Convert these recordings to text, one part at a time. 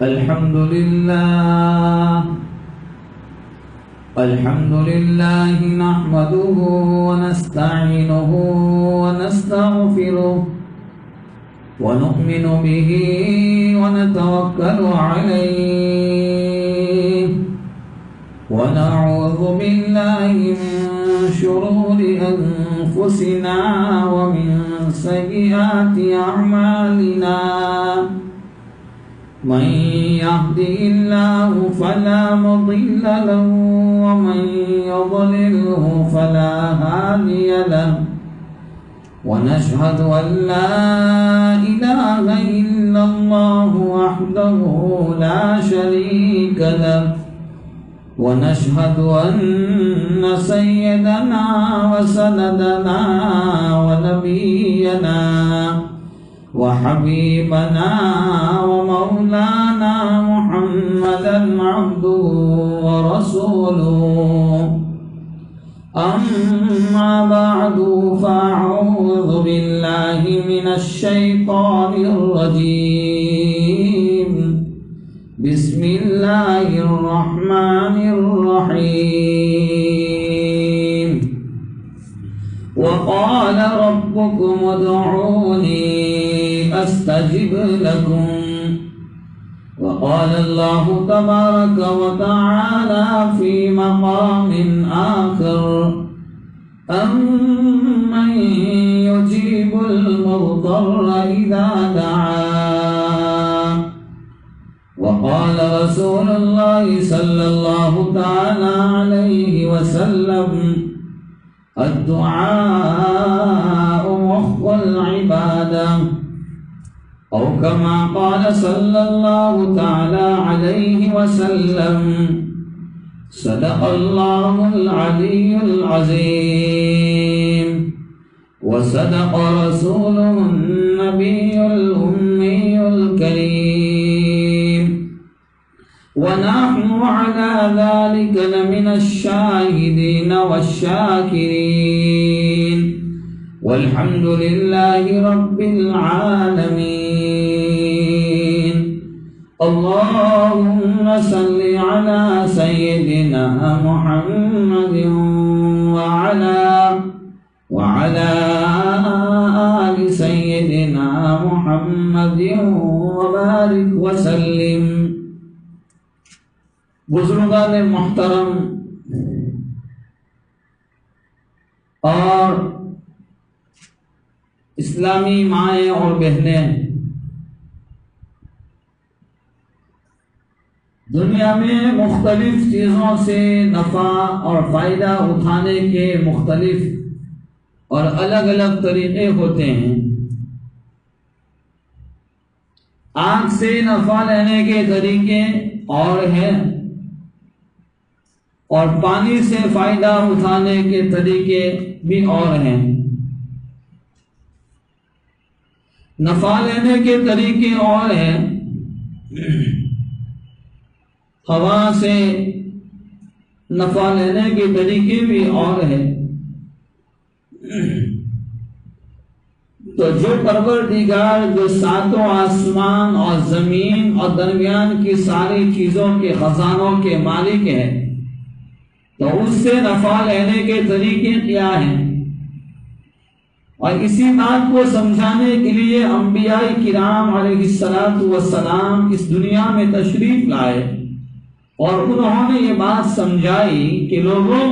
الحمد لله نحمده ونستعينه ونستغفره ونؤمن به ونتوكل عليه ونعوذ بالله من شرور أنفسنا ومن سيئات أعمالنا من يهده الله فلا مضل له ومن يضلله فلا هادي له ونشهد أن لا إله إلا الله وحده لا شريك له ونشهد أن سيدنا وسندنا ونبينا وحبيبنا ومولانا محمدا عبده ورسوله أما بعد فأعوذ بالله من الشيطان الرجيم بسم الله الرحمن الرحيم وقال ربكم ادعوني أستجب لكم وقال الله تبارك وتعالى في مقام آخر أمن يجيب المضطر إذا دعاه وقال رسول الله صلى الله تعالى عليه وسلم الدعاء مخ العبادة أو كما قال صلى الله تعالى عليه وسلم صدق الله العلي العظيم وصدق رسوله النبي الأمي الكريم ونحن على ذلك لمن الشاهدين والشاكرين والحمد لله رب العالمين اللهم صل على سيدنا محمد وعلى آل سيدنا محمد وبارك وسلم بزرگان محترم اور اسلامی مائیں اور بہنیں، دنیا میں مختلف چیزوں سے نفع اور فائدہ اٹھانے کے مختلف اور الگ الگ طریقے ہوتے ہیں۔ آنکھ سے نفع لینے کے طریقے اور ہیں اور پانی سے فائدہ اٹھانے کے طریقے بھی اور ہیں۔ نفع لینے کے طریقے اور ہیں، ہوا سے نفع لینے کے طریقے بھی اور ہیں۔ تو جو پروردگار جو ساتوں آسمان اور زمین اور درمیان کی ساری چیزوں کے خزانوں کے مالک ہے، تو اس سے نفع لینے کے طریقے کیا ہیں؟ اور اسی بات کو سمجھانے کے لیے انبیاء کرام علیہ السلام اس دنیا میں تشریف لائے اور انہوں نے یہ بات سمجھائی کہ لوگوں،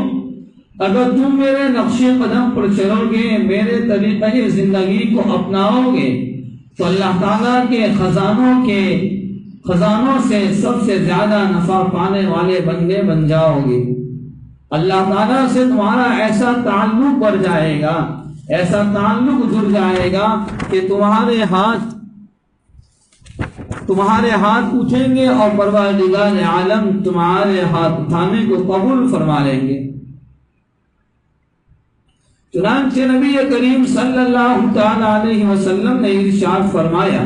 اگر تم میرے نقش قدم پر چلو گے، میرے طریقہ زندگی کو اپناؤ گے، تو اللہ تعالیٰ کے خزانوں سے سب سے زیادہ نفع پانے والے بندے بن جاؤ گے۔ اللہ تعالیٰ سے تمہارا ایسا تعلق بڑھ جائے گا، ایسا تعلق جڑ جائے گا کہ تمہارے ہاتھ اٹھیں گے اور پروردگار عالم تمہارے ہاتھ اٹھانے کو قبول فرما لیں گے۔ چنانچہ نبی کریم صلی اللہ تعالی علیہ وسلم نے ارشاد فرمایا،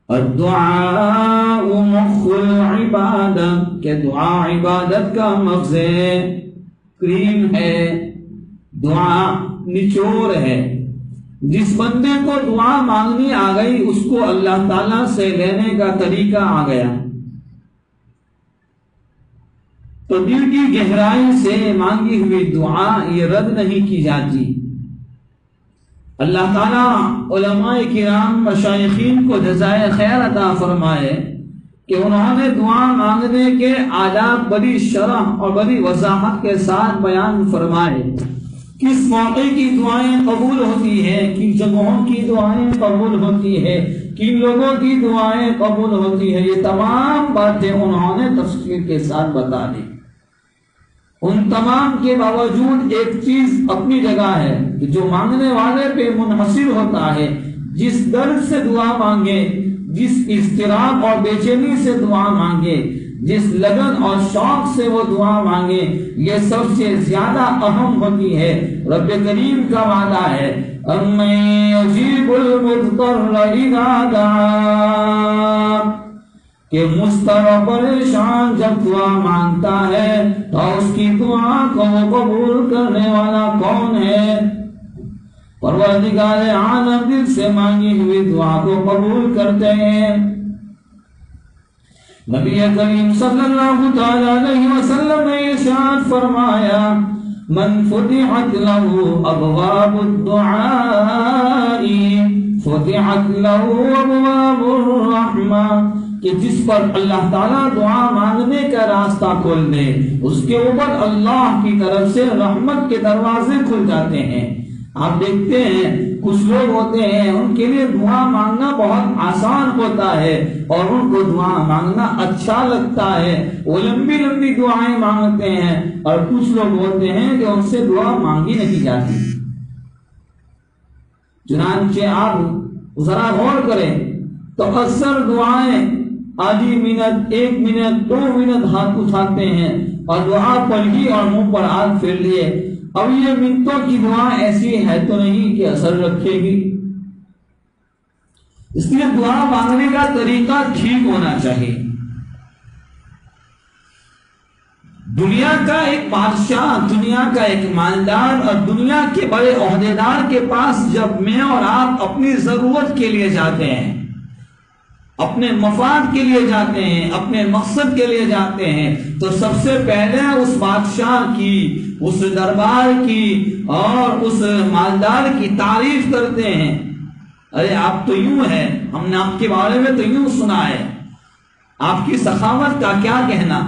الدعاء مخ العبادہ، کہ دعا عبادت کا مغز ہے، کریم ہے، دعا نچوڑ ہے۔ جس بندے کو دعا مانگنی آ گئی اس کو کو اللہ تعالیٰ سے لینے کا طریقہ آ گیا تو دل کی گہرائی سے مانگی ہوئی دعا یہ رد نہیں کی جاتی۔ اللہ تعالیٰ علماء کرام مشائخین کو جزائے خیر عطا فرمائے کہ انہوں نے دعا مانگنے کے آداب بڑی شرح اور بڑی وضاحت کے ساتھ بیان فرمائے۔ کس موقع کی دعائیں قبول ہوتی ہے، کن جگہوں کی دعائیں قبول ہوتی ہے، کن لوگوں کی دعائیں قبول ہوتی ہے، یہ تمام باتیں انہوں نے تفصیل کے ساتھ بتا دی۔ ان تمام کے باوجود ایک چیز اپنی جگہ ہے کہ جو مانگنے والے پہ منحصر ہوتا ہے، جس درد سے دعا مانگے، جس اضطراب اور بے چینی سے دعا مانگے، جس لگن اور شوق سے وہ دعا مانگے، یہ سب سے زیادہ اہم ہوتی ہے۔ رب کریم کا وعدہ ہے اَمَّن يُجِيبُ الْمُضْطَرَّ إِذَا دَعَاهُ کہ مضطرب پریشان جب دعا مانگتا ہے تو اس کی دعا کو قبول کرنے والا کون ہے؟ پروردگار عالم دل سے مانگی ہوئی دعا کو قبول کرتے ہیں۔ نبی کریم صلی اللہ تعالی علیہ وسلم نے ارشاد فرمایا من فتحت له ابواب الدعاء فتحت له ابواب الرحمہ کہ جس پر اللہ تعالیٰ دعا مانگنے کا راستہ کھول دے اس کے اوپر اللہ کی طرف سے رحمت کے دروازے کھل جاتے ہیں۔ آپ دیکھتے ہیں کچھ لوگ ہوتے ہیں ان کے لیے دعا مانگنا بہت آسان ہوتا ہے اور ان کو دعا مانگنا اچھا لگتا ہے، وہ لمبی لمبی دعائیں مانگتے ہیں، اور کچھ لوگ ہوتے ہیں کہ ان سے دعا مانگی نہیں جاتی۔ چنانچہ آپ ذرا غور کریں تو اکثر دعائیں آدھی منٹ، 1 منٹ، 2 منٹ ہاتھ اٹھاتے ہیں اور دعا پڑھی اور منہ پر ہاتھ پھیر لیے۔ اب یہ منٹوں کی دعا ایسی ہے تو نہیں کہ اثر رکھے گی، اس لیے دعا مانگنے کا طریقہ ٹھیک ہونا چاہیے۔ دنیا کا ایک بادشاہ، دنیا کا ایک مالدار اور دنیا کے بڑے عہدیدار کے پاس جب میں اور آپ اپنی ضرورت کے لیے جاتے ہیں، اپنے مفاد کے لیے جاتے ہیں، اپنے مقصد کے لیے جاتے ہیں، تو سب سے پہلے اس بادشاہ کی، اس دربار کی اور اس مالدار کی تعریف کرتے ہیں۔ ارے آپ تو یوں ہیں، ہم نے آپ کے بارے میں تو یوں سنا ہے، آپ کی سخاوت کا کیا کہنا،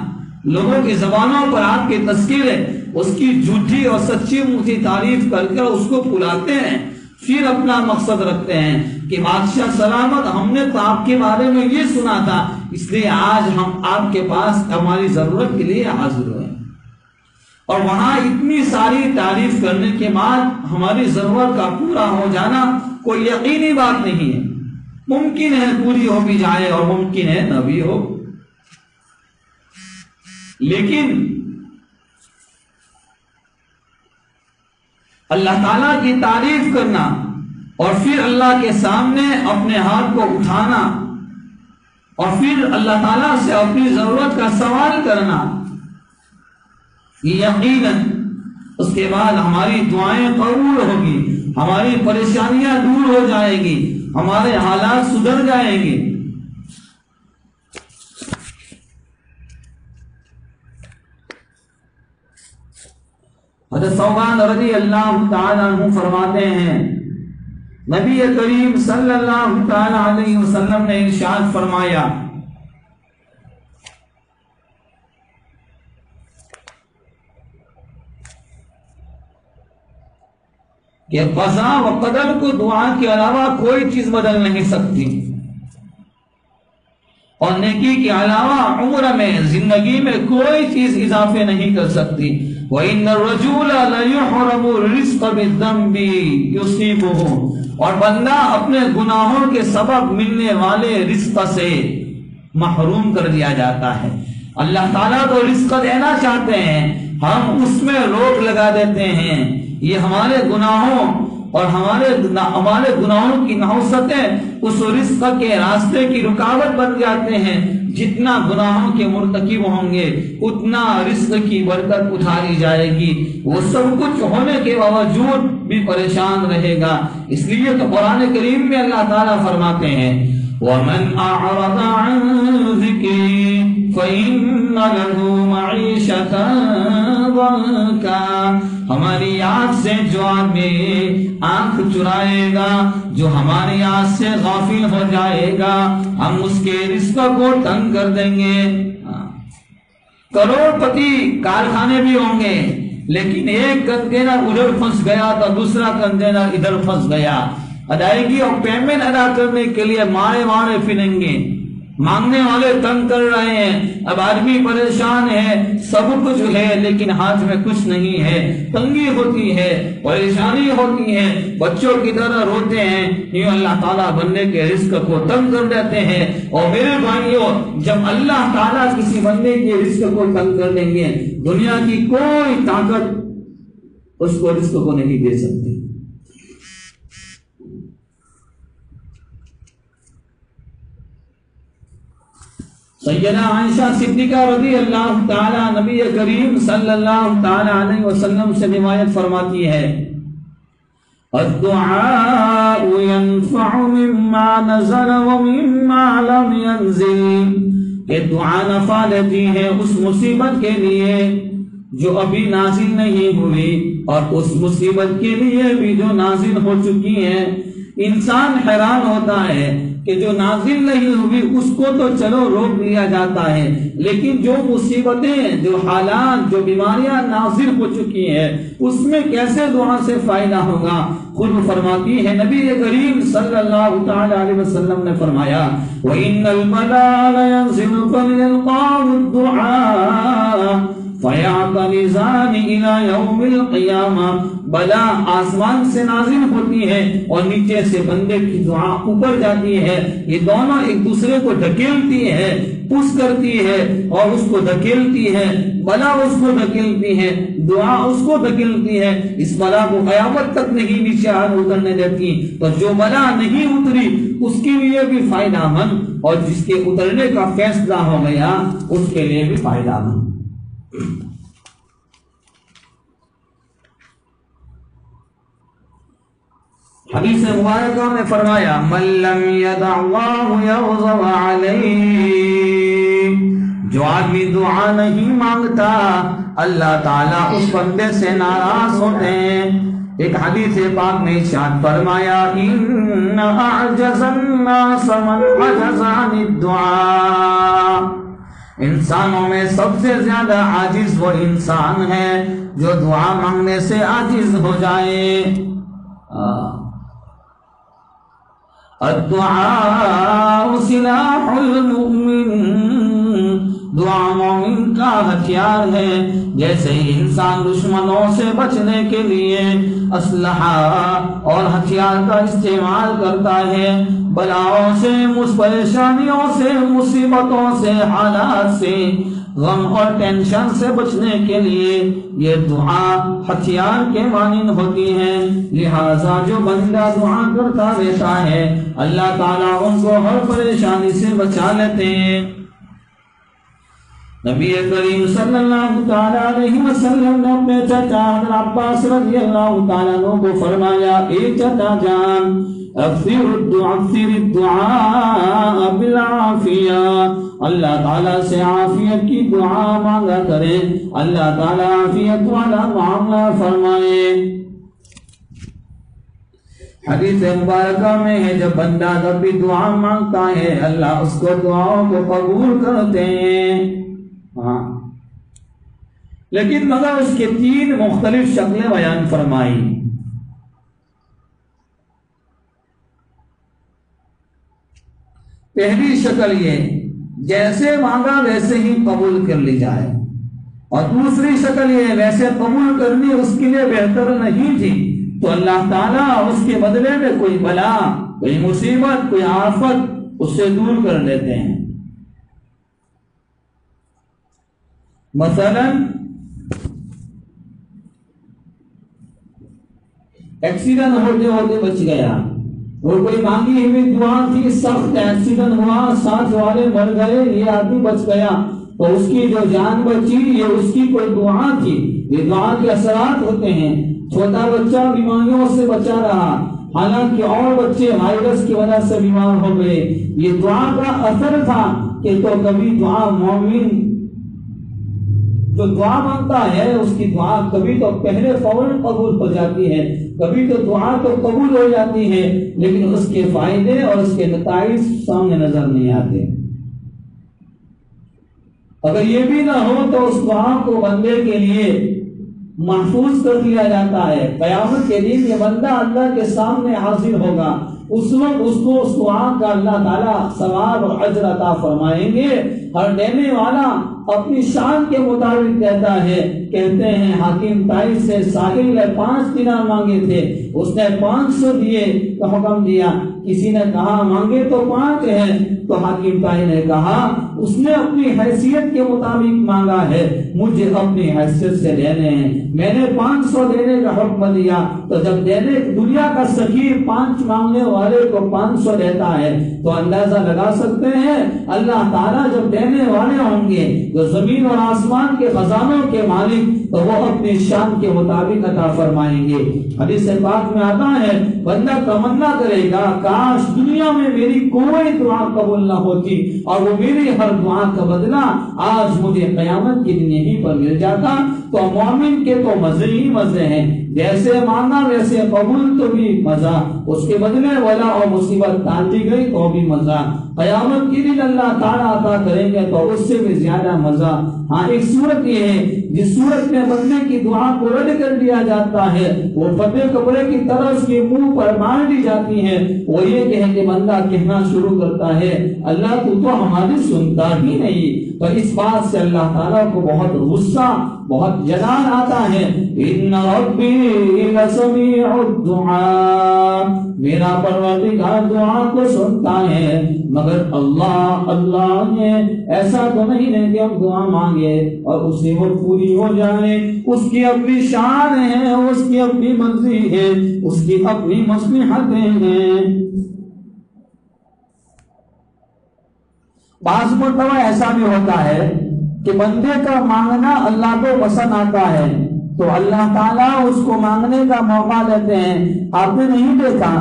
لوگوں کی زبانوں پر آپ کے تذکیر ہے، اس کی جھوٹی اور سچی موٹی تعریف کر کے اس کو بلاتے ہیں، پھر اپنا مقصد رکھتے ہیں کہ بادشاہ سلامت، ہم نے تو آپ کے بارے میں یہ سنا تھا، اس لیے آج ہم آپ کے پاس ہماری ضرورت کے لیے حاضر ہوئے۔ اور وہاں اتنی ساری تعریف کرنے کے بعد ہماری ضرورت کا پورا ہو جانا کوئی یقینی بات نہیں ہے، ممکن ہے پوری ہو بھی جائے اور ممکن ہے نہ بھی ہو، لیکن اللہ تعالیٰ کی تعریف کرنا اور پھر اللہ کے سامنے اپنے ہاتھ کو اٹھانا اور پھر اللہ تعالیٰ سے اپنی ضرورت کا سوال کرنا، یقیناً اس کے بعد ہماری دعائیں قبول ہوگی، ہماری پریشانیاں دور ہو جائیں گی، ہمارے حالات سدھر جائیں گے۔ حضرت ثوبان رضی اللہ تعالیٰ عنہ فرماتے ہیں نبی کریم صلی اللہ تعالیٰ علیہ وسلم نے ارشاد فرمایا کہ قضا و قدر کو دعا کے علاوہ کوئی چیز بدل نہیں سکتی، اور نیکی کے علاوہ عمر میں، زندگی میں کوئی چیز اضافے نہیں کر سکتی۔ وَإِنَّ الرَّجُولَ لَيُحْرَمُ الرِّزْقَ بِالذَّنبِ يُصِيبُهُ، اور بندہ اپنے گناہوں کے سبب ملنے والے رزق سے محروم کر دیا جاتا ہے۔ اللہ تعالیٰ تو رزق دینا چاہتے ہیں، ہم اس میں روک لگا دیتے ہیں، یہ ہمارے گناہوں اور ہمارے گناہوں کی نحوستیں اس رزق کے راستے کی رکاوٹ بن جاتے ہیں۔ جتنا گناہوں کے مرتکب ہوں گے اتنا رزق کی برکت اٹھائی جائے گی، وہ سب کچھ ہونے کے باوجود بھی پریشان رہے گا۔ اس لیے تو قرآن کریم میں اللہ تعالیٰ فرماتے ہیں وَمَنْ أَعْرَضَ عَنْ ذِكْرِي فَإِنَّ لَهُ مَعِيشَةً ضَنْكًا، ہماری یاد سے جو آدمی آنکھ چرائے گا، جو ہماری یاد سے غافل ہو جائے گا، ہم اس کے رزق کو تنگ کر دیں گے۔ کروڑ پتی کارخانے بھی ہوں گے، لیکن ایک کنٹینر ادھر پھنس گیا تو دوسرا کنٹینر ادھر پھنس گیا، ادائیگی اور پیمنٹ ادا کرنے کے لیے مارے مارے پھریں گے، مانگنے والے تنگ کر رہے ہیں، اب آدمی پریشان ہے، سب کچھ ہے لیکن ہاتھ میں کچھ نہیں ہے، تنگی ہوتی ہے، پریشانی ہوتی ہے، بچوں کی طرح روتے ہیں، یوں اللہ تعالیٰ بندے کے رزق کو تنگ کر دیتے ہیں۔ اور میرے بھائیوں، جب اللہ تعالیٰ کسی بندے کے رزق کو تنگ کر دیں گے، دنیا کی کوئی طاقت اس کو رزق کو نہیں دے سکتی۔ سیدہ عائشہ صدیقہ رضی اللہ تعالی نبی کریم صلی اللہ تعالی علیہ وسلم سے روایت فرماتی ہے، الدعاء ينفع مما نزل ومما لم ينزل، کہ دعا نفع دیتی ہے اس مصیبت کے لیے جو ابھی نازل نہیں ہوئی اور اس مصیبت کے لیے بھی جو نازل ہو چکی ہے۔ انسان حیران ہوتا ہے کہ جو نازل نہیں ہوئی اس کو تو چلو روک دیا جاتا ہے، لیکن جو مصیبتیں، جو حالات، جو بیماریاں نازل ہو چکی ہیں اس میں کیسے دعا سے فائدہ ہوگا؟ خود فرماتی ہے نبی کریم صلی اللہ تعالی علیہ وسلم نے فرمایا، وَإِنَّ الْبَلَاءَ لَيَنزِلُ فَلْيَلْقَاهُ الدُّعَاءَ فَيَعْتَنِزَانِ إِلَى يَوْمِ الْقِيَامَةِ، بلا آسمان سے نازل ہوتی ہے اور نیچے سے بندے کی دعا اوپر جاتی ہے، یہ دونوں ایک دوسرے کو دھکیلتی ہے، پش کرتی ہے اور اس کو دھکیلتی ہے، بلا اس کو دھکیلتی ہے، دعا اس کو دھکیلتی ہے، اس بلا کو قیامت تک نہیں نیچے اترنے دیتی۔ تو جو بلا نہیں اتری اس کے لیے بھی فائدہ مند، اور جس کے اترنے کا فیصلہ ہو گیا اس کے لیے بھی فائدہ مند۔ حدیث مبارکہ میں فرمایا، من لم يدع اللہ یغضب علیہ، جو آدمی دعا نہیں مانگتا اللہ تعالیٰ اس بندے سے ناراض ہوتے ہیں۔ ایک حدیث پاک میں ارشاد فرمایا، ان اعجز الناس من عجز عن الدعاء، انسانوں میں سب سے زیادہ عاجز وہ انسان ہے جو دعا مانگنے سے عاجز ہو جائے۔ الدعاء سلاح المؤمن، دعا مومن کا ہتھیار ہے۔ جیسے ہی انسان دشمنوں سے بچنے کے لیے اسلحہ اور ہتھیار کا استعمال کرتا ہے، بلاؤں سے، پریشانیوں سے، مصیبتوں سے، حالات سے، غم اور ٹینشن سے بچنے کے لیے یہ دعا ہتھیار کے مانند ہوتی ہے۔ لہذا جو بندہ دعا کرتا رہتا ہے اللہ تعالیٰ ان کو ہر پریشانی سے بچا لیتے ہیں۔ نبی کریم صلی اللہ تعالیٰ علیہ وسلم نے اپنے چچا حضرت عباس رضی اللہ تعالیٰ عنہ کو فرمایا، اے چچا جان، اکثر الدعاء بالعافیہ، اللہ تعالیٰ سے عافیت کی دعا مانگا کرے، اللہ تعالیٰ عافیت والا معاملہ فرمائے۔ حدیث مبارکہ میں ہے جب بندہ جب بھی دعا مانگتا ہے اللہ اس کو دعاؤں کو قبول کرتے ہیں، ہاں، لیکن مگر اس کے تین مختلف شکلیں بیان فرمائی۔ پہلی شکل یہ جیسے مانگا ویسے ہی قبول کر لی جائے، اور دوسری شکل یہ ویسے قبول کرنی اس کے لیے بہتر نہیں تھی تو اللہ تعالیٰ اس کے بدلے میں کوئی بلا، کوئی مصیبت، کوئی آفت اس سے دور کر لیتے ہیں۔ مثلا ایکسیڈنٹ ہوتے ہوتے بچ گیا، اور کوئی مانگی ہوئی دعا تھی، سخت ایکسیڈنٹ ہوا، ساتھ والے مر گئے، یہ آدمی بچ گیا، تو اس کی جو جان بچی یہ اس کی کوئی دعا تھی۔ یہ دعا کے اثرات ہوتے ہیں۔ چھوٹا بچہ بیماریوں سے بچا رہا، حالانکہ اور بچے وائرس کی وجہ سے بیمار ہو گئے. یہ دعا کا اثر تھا کہ تو کبھی دعا مومن جو دعا مانگتا ہے اس کی دعا کبھی تو پہلے فوراً قبول ہو جاتی ہے، کبھی تو دعا تو قبول ہو جاتی ہے لیکن اس کے فائدے اور اس کے نتائج سامنے نظر نہیں آتے. اگر یہ بھی نہ ہو تو اس دعا کو بندے کے لیے محفوظ کر دیا جاتا ہے. قیامت کے دن یہ بندہ اللہ کے سامنے حاضر ہوگا، اس وقت اس کو اس دعا کا اللہ تعالیٰ ثواب اور اجر عطا فرمائیں گے. ہر دینے والا اپنی شان کے مطابق دیتا ہے. کہتے ہیں حاکم طائف سے ساحل نے 5 دینار مانگے تھے، اس نے 500 دیے تو حکم دیا. کسی نے کہا مانگے تو 5 ہیں تو حاکم طائف نے کہا اس نے اپنی حیثیت کے مطابق مانگا ہے، مجھے اپنی حیثیت سے دینے ہیں. میں نے 500 دینے کا حکم دیا تو جب دینے دنیا کا سخیر 5 مانگنے والے کو 500 دیتا ہے تو اندازہ لگا سکتے ہیں اللہ تعالیٰ جب دینے والے ہوں گے جو زمین اور آسمان کے خزانوں کے مالک تو وہ اپنی شان کے مطابق عطا فرمائیں گے. حدیث پاک میں آتا ہے بندہ تمنا کرے گا کاش دنیا میں میری کوئی دعا قبول نہ ہوتی اور وہ میری ہر دعا کا بدلہ آج مجھے قیامت کے دن یہیں پر مل جاتا. تو مومن کے تو مزے ہی مزے ہیں، جیسے مانگا ویسے قبول تو بھی مزہ، اس کے بدلے ولا اور مصیبت ٹالتی گئی تو بھی مزہ. قیامت کی دن اللہ تعالیٰ عطا کریں گے تو اس سے بھی زیادہ مزہ. ہاں ایک صورت یہ ہے جس صورت میں بندے کی دعا کو رد کر دیا جاتا ہے، وہ فتح کپڑے کی طرح اس کے منہ پر مار دی جاتی ہے. وہ یہ کہ بندہ کہنا شروع کرتا ہے اللہ تو ہماری سنتا ہی نہیں. تو اس بات سے اللہ تعالیٰ کو بہت غصہ بہت جلال آتا ہے. ان ربی لسمیع الدعاء، میرا پروردگار دعا کو سنتا ہے. مگر اللہ نے ایسا تو نہیں ہے کہ ہم دعا مانگے اور اس سے وہ پوری ہو جائے. اس کی اپنی شان ہے، اس کی اپنی مرضی ہے، اس کی اپنی مصلحتیں ہیں. بعض مرتبہ ایسا بھی ہوتا ہے کہ بندے کا مانگنا اللہ کو پسند آتا ہے تو اللہ تعالیٰ اس کو مانگنے کا موقع دیتے ہیں. آپ نے نہیں دیکھا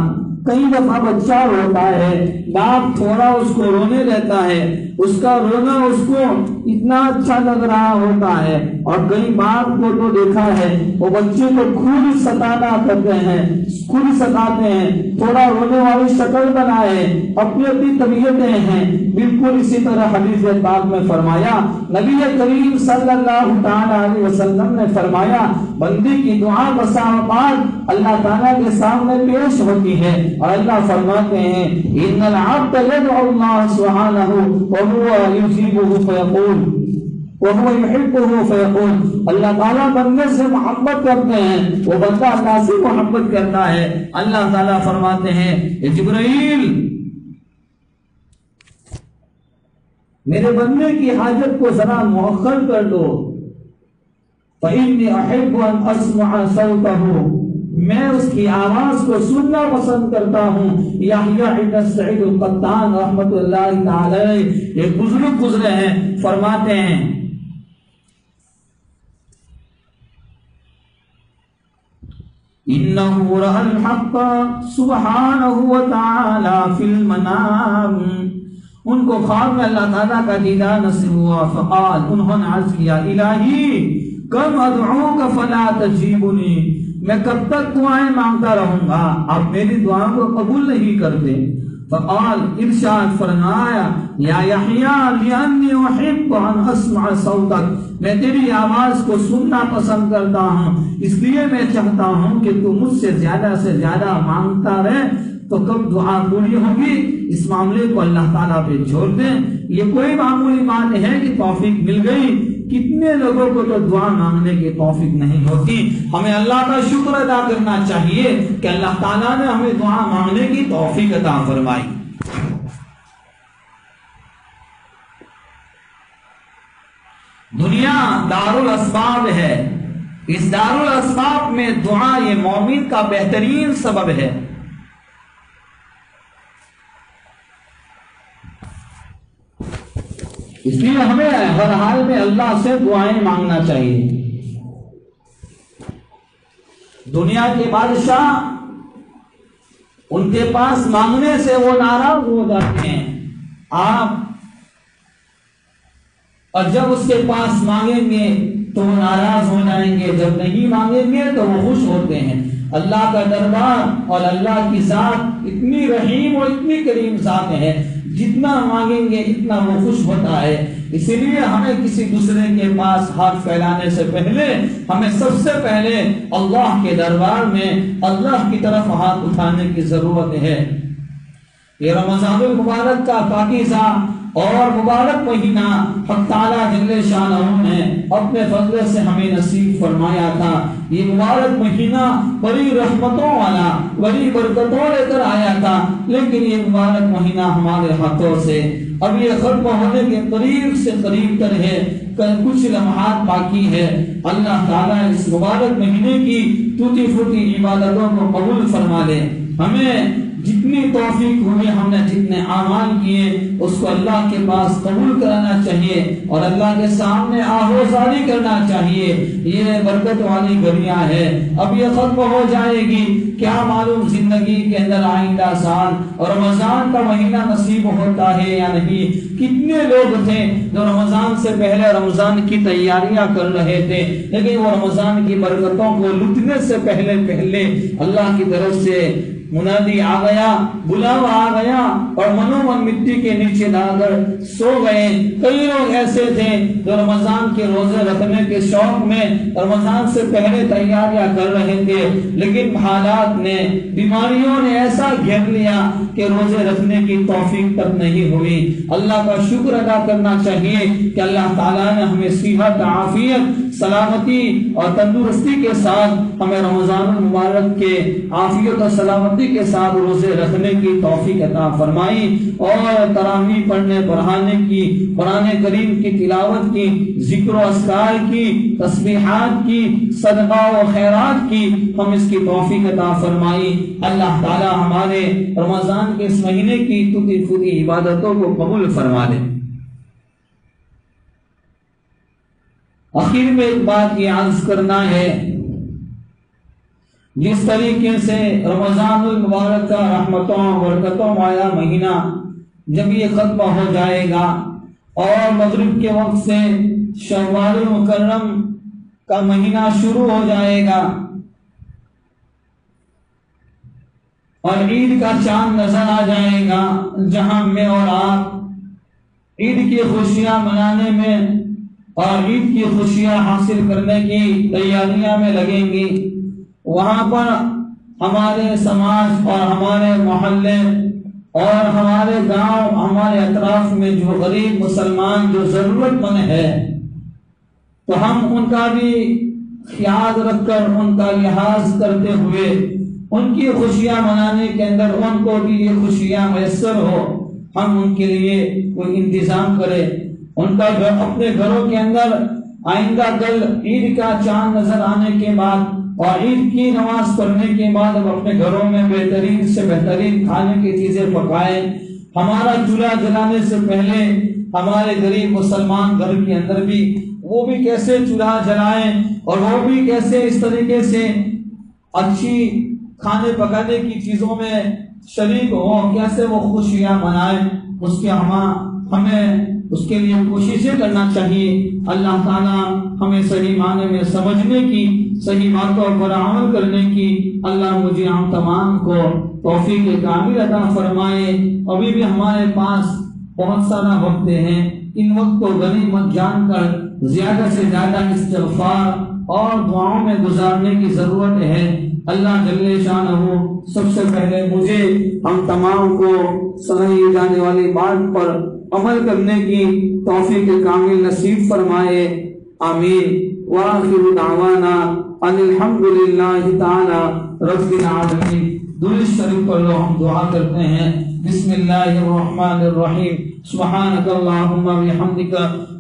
کئی دفعہ بچہ روتا ہے، باپ تھوڑا اس کو رونے دیتا ہے، اس کا رونا اس کو اتنا اچھا لگ رہا ہوتا ہے. اور کئی باپ کو تو دیکھا ہے وہ بچے کو خود ستانا کرتے ہیں، خود ستاتے ہیں، تھوڑا رونے والی شکل بنائے، اپنی اپنی طبیعتیں ہیں. بالکل اسی طرح حدیث پاک میں فرمایا، نبی کریم صلی اللہ تعالی علیہ وسلم نے فرمایا بندے کی دعا بسا اوقات اللہ تعالیٰ کے سامنے پیش ہوتی ہے اور اللہ فرماتے ہیں ان العبد يدعو الله سبحانه وهو يجيبه فيقول وهو يحبه فيقول. اللہ تعالیٰ بندے سے محبت کرتے ہیں، وہ بندہ اللہ سے محبت کرتا ہے. اللہ تعالیٰ فرماتے ہیں اے جبرائیل میرے بندے کی حاجت کو ذرا مؤخر کر دو. فإني أحب أن أسمع صوته، میں اس کی آواز کو سننا پسند کرتا ہوں. یحییٰ ابن سعید القطان رحمت اللہ تعالی ایک بزرگ گزرے ہیں، فرماتے ہیں انه رأى الحق سبحانه وتعالى في المنام، ان کو خواب میں اللہ تعالیٰ کا دیدار نصیب ہوا. فقال، انہوں نے عرض کیا الہی کم ادعوک فلا تجیبنی، میں کب تک دعائیں مانگتا رہوں گا، آپ میری دعا کو قبول نہیں کرتے. فقال، ارشاد فرمایا یا یحییٰ لأنی احب ان اسمع صوتک، میں تیری آواز کو سننا پسند کرتا ہوں، اس لیے میں چاہتا ہوں کہ تو مجھ سے زیادہ مانگتا رہے. تو کب دعا پوری ہوگی اس معاملے کو اللہ تعالیٰ پہ چھوڑ دیں. یہ کوئی معمولی بات ہے کہ توفیق مل گئی. کتنے لوگوں کو تو دعا مانگنے کی توفیق نہیں ہوتی. ہمیں اللہ کا شکر ادا کرنا چاہیے کہ اللہ تعالیٰ نے ہمیں دعا مانگنے کی توفیق عطا فرمائی. دنیا دار الاسباب ہے، اس دار الاسباب میں دعا یہ مومن کا بہترین سبب ہے. اس لیے ہمیں ہر حال میں اللہ سے دعائیں مانگنا چاہیے. دنیا کے بادشاہ ان کے پاس مانگنے سے وہ ناراض ہو جاتے ہیں آپ، اور جب اس کے پاس مانگیں گے تو وہ ناراض ہو جائیں گے، جب نہیں مانگیں گے تو وہ خوش ہوتے ہیں۔ اللہ کا دربار اور اللہ کی ذات اتنی رحیم اور اتنی کریم ذات ہے، جتنا مانگیں گے اتنا وہ خوش ہوتا ہے۔ اسی لیے ہمیں کسی دوسرے کے پاس ہاتھ پھیلانے سے پہلے ہمیں سب سے پہلے اللہ کے دربار میں اللہ کی طرف ہاتھ اٹھانے کی ضرورت ہے۔ یہ رمضان المبارک کا پاکیزہ اور مبارک مہینہ حق تعالیٰ جل شانہ نے اپنے فضل سے ہمیں نصیب فرمایا تھا۔ یہ مبارک مہینہ بڑی رحمتوں والا، بڑی برکتوں لے کر آیا تھا، لیکن یہ مبارک مہینہ ہمارے ہاتھوں سے اب یہ ختم ہونے کے قریب سے قریب تر ہے، کچھ لمحات باقی ہے۔ اللہ تعالیٰ اس مبارک مہینے کی ٹوٹی پھوٹی عبادتوں کو قبول فرما لے۔ ہمیں جتنی توفیق ہوئی، ہم نے جتنے اعمال کیے اس کو اللہ کے پاس قبول کرانا چاہیے اور اللہ کے سامنے آہوزاری کرنا چاہیے۔ یہ برکت والی گھڑیاں ہے، اب یہ ختم ہو جائے گی، کیا معلوم زندگی کے اندر آئندہ سال اور رمضان کا مہینہ نصیب ہوتا ہے یا نہیں۔ کتنے لوگ تھے جو رمضان سے پہلے رمضان کی تیاریاں کر رہے تھے، لیکن وہ رمضان کی برکتوں کو لٹنے سے پہلے اللہ کی طرف سے منادی آ گیا، بلاوا آ گیا اور منومن مٹی کے نیچے لا کر سو گئے۔ کئی لوگ ایسے تھے جو رمضان کے روزے رکھنے کے شوق میں رمضان سے پہلے تیاریاں کر رہے تھے، لیکن حالات نے، بیماریوں نے ایسا گھیر لیا کہ روزے رکھنے کی توفیق تک نہیں ہوئی۔ اللہ کا شکر ادا کرنا چاہیے کہ اللہ تعالیٰ نے ہمیں صحت، عافیت، سلامتی اور تندرستی کے ساتھ ہمیں رمضان المبارک کے عافیت اور سلامتی کے ساتھ روزے رکھنے کی توفیق عطا فرمائی، اور تراویح پڑھنے پڑھانے کی، قرآن کریم کی تلاوت کی، ذکر و اذکار کی، تسبیحات کی، صدقہ و خیرات کی ہم اس کی توفیق عطا فرمائی۔ اللہ تعالی ہمارے رمضان کے اس مہینے کی ٹوٹی پھوٹی عبادتوں کو قبول فرما لے۔ آخر میں ایک بات یہ عرض کرنا ہے، جس طریقے سے رمضان المبارک کا رحمتوں برکتوں والا مہینہ جب یہ ختم ہو جائے گا اور مغرب کے وقت سے شوال مکرم کا مہینہ شروع ہو جائے گا اور عید کا چاند نظر آ جائے گا، جہاں میں اور آپ عید کی خوشیاں منانے میں اور عید کی خوشیاں حاصل کرنے کی تیاریاں میں لگیں گی، وہاں پر ہمارے سماج اور ہمارے محلے اور ہمارے گاؤں، ہمارے اطراف میں جو غریب مسلمان جو ضرورت مند ہے، تو ہم ان کا بھی خیال رکھ کر، ان کا لحاظ کرتے ہوئے ان کی خوشیاں منانے کے اندر ان کو بھی یہ خوشیاں میسر ہو، ہم ان کے لیے کوئی انتظام کریں۔ ان کا اپنے گھروں کے اندر آئندہ کل عید کا چاند نظر آنے کے بعد اور عید کی نماز پڑھنے کے بعد اب اپنے گھروں میں بہترین سے بہترین کھانے کی چیزیں پکائیں۔ ہمارا چولہا جلانے سے پہلے ہمارے غریب مسلمان گھر کے اندر بھی وہ بھی کیسے چولہا جلائیں اور وہ بھی کیسے اس طریقے سے اچھی کھانے پکانے کی چیزوں میں شریک ہوں، کیسے وہ خوشیاں منائیں، اس کے ہمیں اس کے لیے کوششیں کرنا چاہیے۔ اللہ تعالیٰ ہمیں صحیح معنی میں سمجھنے کی، صحیح باتوں پر عمل کرنے کی اللہ مجھے ہم تمام کو توفیق کامل عطا فرمائے۔ ابھی بھی ہمارے پاس بہت سارا وقت ہے، ان وقت کو غنیمت جان کر زیادہ سے زیادہ استغفار اور دعاؤں میں گزارنے کی ضرورت ہے۔ اللہ جل شانہ سب سے پہلے مجھے ہم تمام کو سنائی جانے والی بات پر عمل کرنے کی توفیق کامل نصیب فرمائے، آمین۔ وآخر دعوانا ان الحمدللہ تعالی رب العالمین۔ درود شریف پر ہم دعا کرتے ہیں۔ بسم اللہ الرحمن الرحیم۔ سبحانک اللہم وبحمدک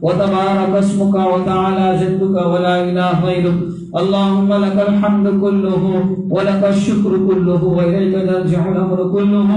وتبارک اسمک وتعالی جدک ولا الہ غیرک اللهم لك الحمد كله ولك الشكر كله وإليك يرجع الأمر كله.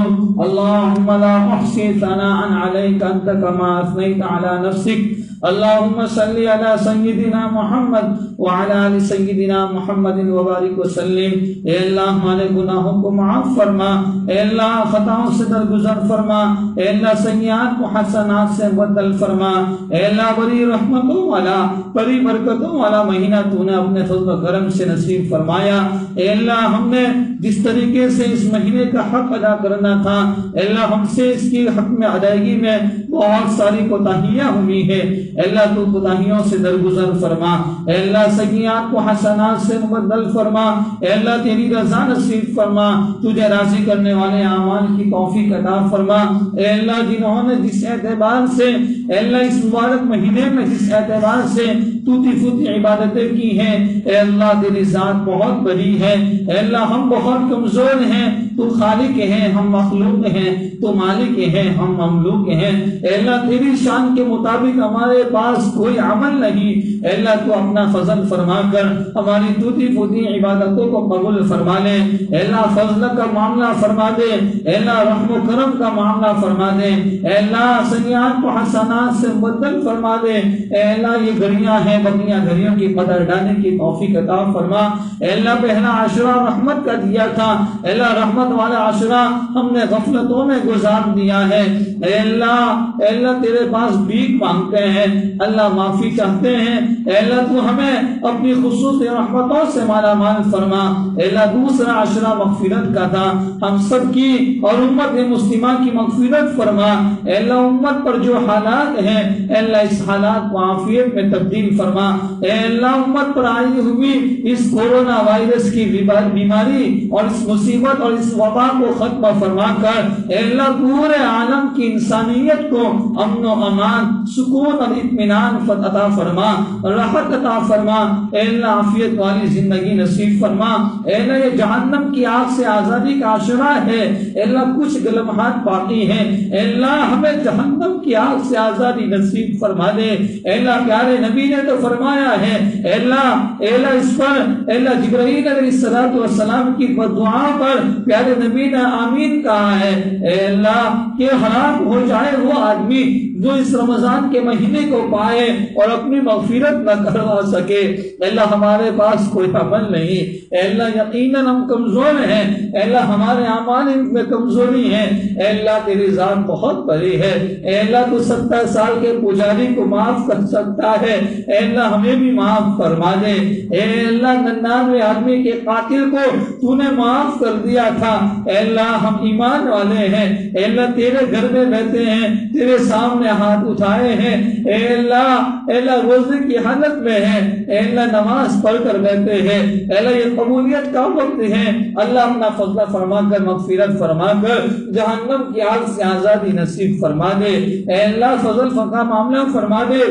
اللهم لا أحصي ثناء عليك أنت كما أثنيت على نفسك. اللهم صل على سيدنا محمد وعلى آل سيدنا محمد وبارك وسلم. اے اللہ ہمارے گناہوں کو معاف فرما، اے اللہ خطاؤں سے درگزر فرما، اے اللہ سیئات کو حسنات سے بدل فرما. اے اللہ بڑی رحمتوں والا بڑی برکتوں والا مہینہ تو نے اپنے فضل و کرم سے نصیب فرمایا. اے اللہ ہم نے جس طریقے سے اس مہینے کا حق ادا کرنا تھا، اے اللہ ہم سے اس کی حق میں ادائیگی میں بہت ساری کوتاہیاں ہوئی ہیں. اے اللہ تو کوتاہیوں سے درگزر فرما. اے اللہ سیئات کو حسنات سے مبدل فرما. اے اللہ تیری رضا نصیب فرما. تجھے راضی کرنے والے اعمال کی توفیق عطا فرما. اے اللہ جنہوں نے جس اعتبار سے اے اللہ اس مبارک مہینے میں جس اعتبار سے ٹوٹی پھوٹی عبادتیں کی ہیں، اے اللہ تیری ذات بہت بڑی ہے. اے اللہ ہم بہت کمزور ہیں، تو خالق ہے، ہم مخلوق ہیں. تو مالک ہے، ہم مملوک ہیں. اے اللہ تیری شان کے مطابق ہمارے پاس کوئی عمل نہیں. اے اللہ تو اپنا فضل فرما کر ہماری ٹوٹی پھوٹی عبادتوں کو قبول فرما لے. اے اللہ فضل کا معاملہ فرما دے. اے اللہ رحم و کرم کا معاملہ فرما دے. اے اللہ سیئات کو حسنات سے بدل فرما دے. اے اللہ یہ گھڑیاں ہیں، بقیہ گھڑیوں کی قدر ڈالنے کی توفیق عطا فرما. اے اللہ پہلا عشرہ رحمت کا دیا تھا، اے اللہ رحمت والا عشرہ ہم نے غفلتوں میں گزار دیا ہے. اے اللہ تیرے پاس بھیک مانگتے ہیں، اللہ معافی چاہتے ہیں. اے اللہ تو ہمیں اپنی خصوصی رحمتوں سے مالا مال فرما. اے اللہ دوسرا عشرہ مغفرت کا تھا، ہم سب کی اور امت مسلمہ کی مغفرت فرما. اے اللہ امت پر جو حالات ہیں، اے اللہ اس حالات کو عافیت میں تبدیل فرما. اے اللہ امت پر آئی ہوئی اس کورونا وائرس کی بیماری اور اس مصیبت اور اس وبا کو ختم فرما کر اے اللہ پورے عالم کی انسانیت کو امن و امان، سکون اور اطمینان عطا فرما، راحت عطا فرما. اے اللہ عافیت والی زندگی نصیب فرما. اے اللہ یہ جہنم کی آگ سے آزادی کا عشرہ ہے. اے اللہ کچھ لمحات باقی ہیں، اے اللہ ہمیں جہنم کی آگ سے آزادی نصیب فرما دے. اے اللہ پیارے نبی نے تو فرمایا ہے، اے اللہ اس پر اے اللہ جبرائیل علیہ السلام کی دعا پر پیارے نبی نے آمین کہا ہے. اے اللہ کہ ہلاک ہو جائے وہ آدمی جو اس رمضان کے مہینے کو پائے اور اپنی مغفرت نہ کروا سکے. اے اللہ ہمارے پاس کوئی عمل نہیں. اے اللہ یقیناً ہم کمزور ہیں. اے اللہ ہمارے اعمال میں کمزوری ہے. اے اللہ تیری ذات بہت بڑی ہے. اے اللہ تو 70 سال کے پجاری کو معاف کر سکتا ہے. اے اللہ ہمیں بھی معاف فرما دے. اے اللہ 99 آدمی کے قاتل کو تو نے معاف کر دیا تھا. اے اللہ ہم ایمان والے ہیں. اے اللہ تیرے گھر میں رہتے ہیں، تیرے سامنے ہاتھ اٹھائے ہیں. اے اللہ روزے کی حالت میں ہیں. اے اللہ نماز پڑھ کر بیٹھے ہیں. اے اللہ یہ قبولیت کا وقت ہے. اللہ اپنا فضل فرما کر مغفرت فرما کر جہنم کی آگ سے آزادی نصیب فرما دے. اے اللہ فضل کا معاملہ فرما دے.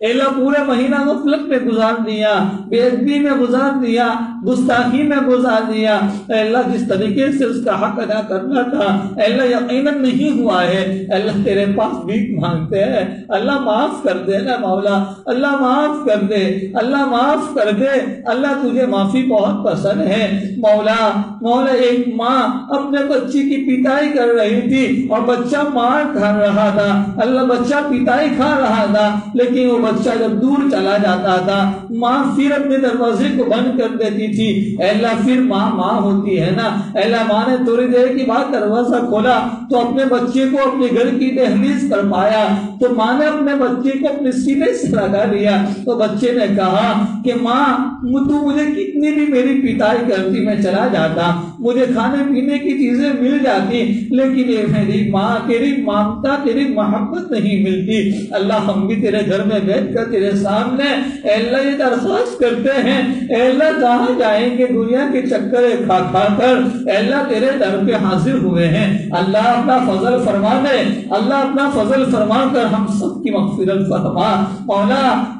اے اللہ پورے مہینہ غفلت میں گزار دیا، بے ادبی میں گزار دیا، گستاخی میں گزار دیا. اے اللہ جس طریقے سے اس کا حق ادا کرنا تھا اے اللہ یقیناً نہیں ہوا ہے. اے اللہ تیرے پاس بھیک مانگتے ہیں، اللہ معاف کر دے نا مولا، اللہ معاف کر دے، اللہ معاف کر دے. اللہ تجھے معافی بہت پسند ہے مولا. ایک ماں اپنے بچی کی پٹائی کر رہی تھی اور بچہ مار کھا رہا تھا. اللہ بچہ پٹائی کھا رہا تھا، لیکن وہ بچہ جب دور چلا جاتا تھا ماں پھر اپنے دروازے کو بند کر دیتی تھی. اے اللہ پھر ماں ہوتی ہے نا. اے اللہ ماں نے تھوڑی دیر کے بعد دروازہ کھولا تو اپنے بچے کو اپنے گھر کی دہلیز پر پایا تو ماں نے اپنے بچے کو اپنے سینے سے لگا لیا. تو بچے نے کہا کہ ماں تو مجھے کتنی بھی میری پٹائی کرتی میں چلا جاتا، مجھے کھانے پینے کی چیزیں مل جاتی، لیکن یہ میری ماں تیری مامتا تیری محبت نہیں ملتی. اللہ ہم بھی تیرے گھر میں بیٹھ کر تیرے سامنے اے اللہ یہ درخواست کرتے ہیں، اے اللہ جہاں جائیں کہ دنیا کے چکر کھا کھا کر اللہ تیرے در پہ حاضر ہوئے ہیں. اللہ اپنا فضل فرما دے, اللہ اپنا فضل فرما کر ہم سب کی مغفرت فرما.